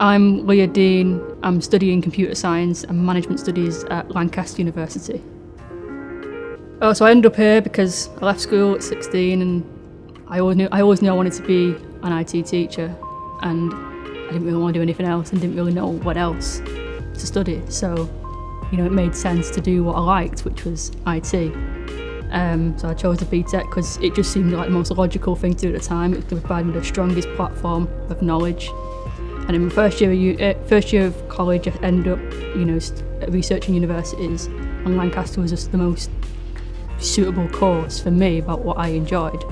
I'm Leah Dean. I'm studying computer science and management studies at Lancaster University. So I ended up here because I left school at 16 and I always knew I wanted to be an IT teacher, and I didn't really want to do anything else and didn't really know what else to study. So, it made sense to do what I liked, which was IT. So I chose the BTEC because it just seemed like the most logical thing to do at the time. It would provide me the strongest platform of knowledge. And in my first year of college, I ended up, researching universities, and Lancaster was just the most suitable course for me about what I enjoyed.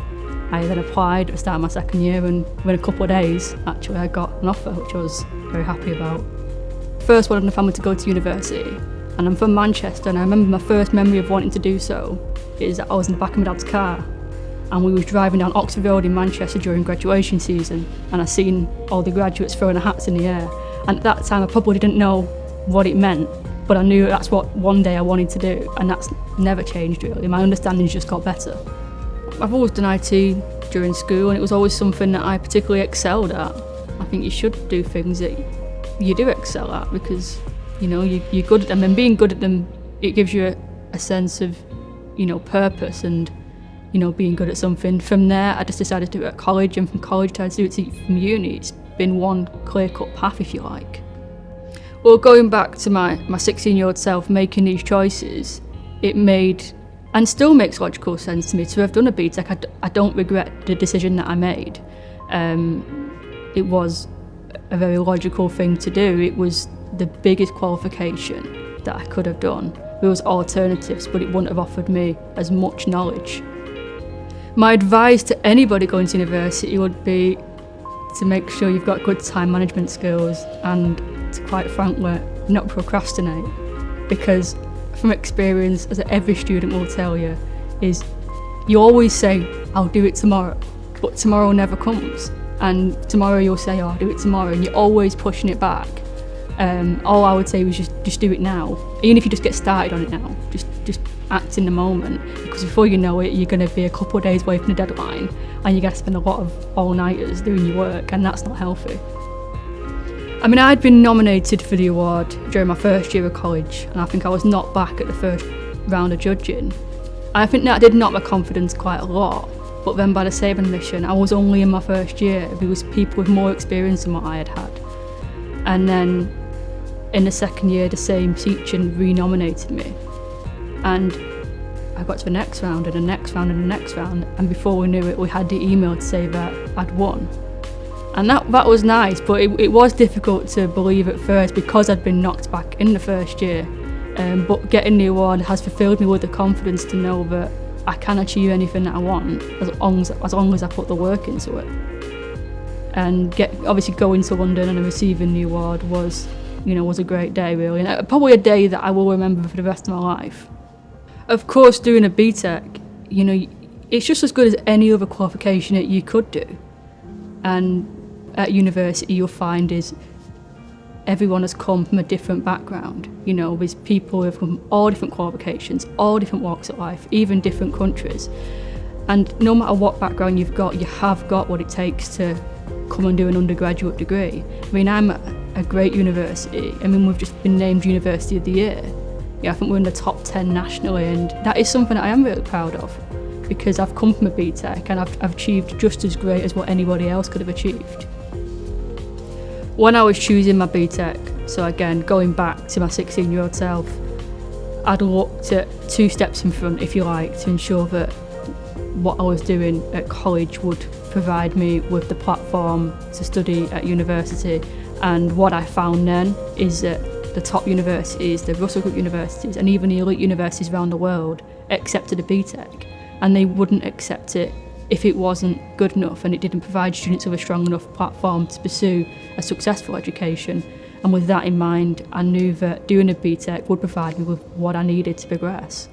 I then applied at the start of my second year, and within a couple of days, actually, I got an offer, which I was very happy about. First one in the family to go to university, and I'm from Manchester, and I remember my first memory of wanting to do so is that I was in the back of my dad's car, and we was driving down Oxford Road in Manchester during graduation season, and I seen all the graduates throwing their hats in the air. And at that time, I probably didn't know what it meant, but I knew that's what one day I wanted to do, and that's never changed really. My understanding's just got better. I've always done IT during school, and it was always something that I particularly excelled at. I think you should do things that you do excel at because, you're good at them, and being good at them, it gives you a sense of, purpose and, being good at something. From there, I just decided to do it at college, and from college I decided to do it from uni. It's been one clear-cut path, if you like. Well, going back to my 16-year-old self making these choices, it made and still makes logical sense to me to have done a BTEC. I don't regret the decision that I made. It was a very logical thing to do. It was the biggest qualification that I could have done. There was alternatives, but it wouldn't have offered me as much knowledge. My advice to anybody going to university would be to make sure you've got good time management skills and to, quite frankly, not procrastinate. Because from experience, as every student will tell you, is you always say, I'll do it tomorrow, but tomorrow never comes. And tomorrow you'll say, I'll do it tomorrow, and you're always pushing it back. All I would say was just do it now. Even if you just get started on it now, just act in the moment, because before you know it, you're going to be a couple of days away from the deadline, and you're going to spend a lot of all-nighters doing your work, and that's not healthy. I mean, I'd been nominated for the award during my first year of college, and I think I was knocked back at the first round of judging. I think that did knock my confidence quite a lot, but then by the same admission, I was only in my first year. There was people with more experience than what I had had. And then in the second year, the same teacher re-nominated me. And I got to the next round and the next round and the next round, and before we knew it, we had the email to say that I'd won. And that was nice, but it was difficult to believe at first because I'd been knocked back in the first year. But getting the award has fulfilled me with the confidence to know that I can achieve anything that I want as long as I put the work into it. And obviously going to London and receiving the award was a great day really, and probably a day that I will remember for the rest of my life. Of course, doing a BTEC, it's just as good as any other qualification that you could do. And at university, you'll find is everyone has come from a different background. There's people who have come from all different qualifications, all different walks of life, even different countries. And no matter what background you've got, you have got what it takes to come and do an undergraduate degree. I mean, I'm at a great university. I mean, we've just been named University of the Year. I think we're in the top 10 nationally, and that is something that I am really proud of, because I've come from a BTEC and I've achieved just as great as what anybody else could have achieved. When I was choosing my BTEC, so again, going back to my 16-year-old self, I'd looked at 2 steps in front, if you like, to ensure that what I was doing at college would provide me with the platform to study at university. And what I found then is that the top universities, the Russell Group universities, and even the elite universities around the world accepted a BTEC, and they wouldn't accept it if it wasn't good enough and it didn't provide students with a strong enough platform to pursue a successful education. And with that in mind, I knew that doing a BTEC would provide me with what I needed to progress.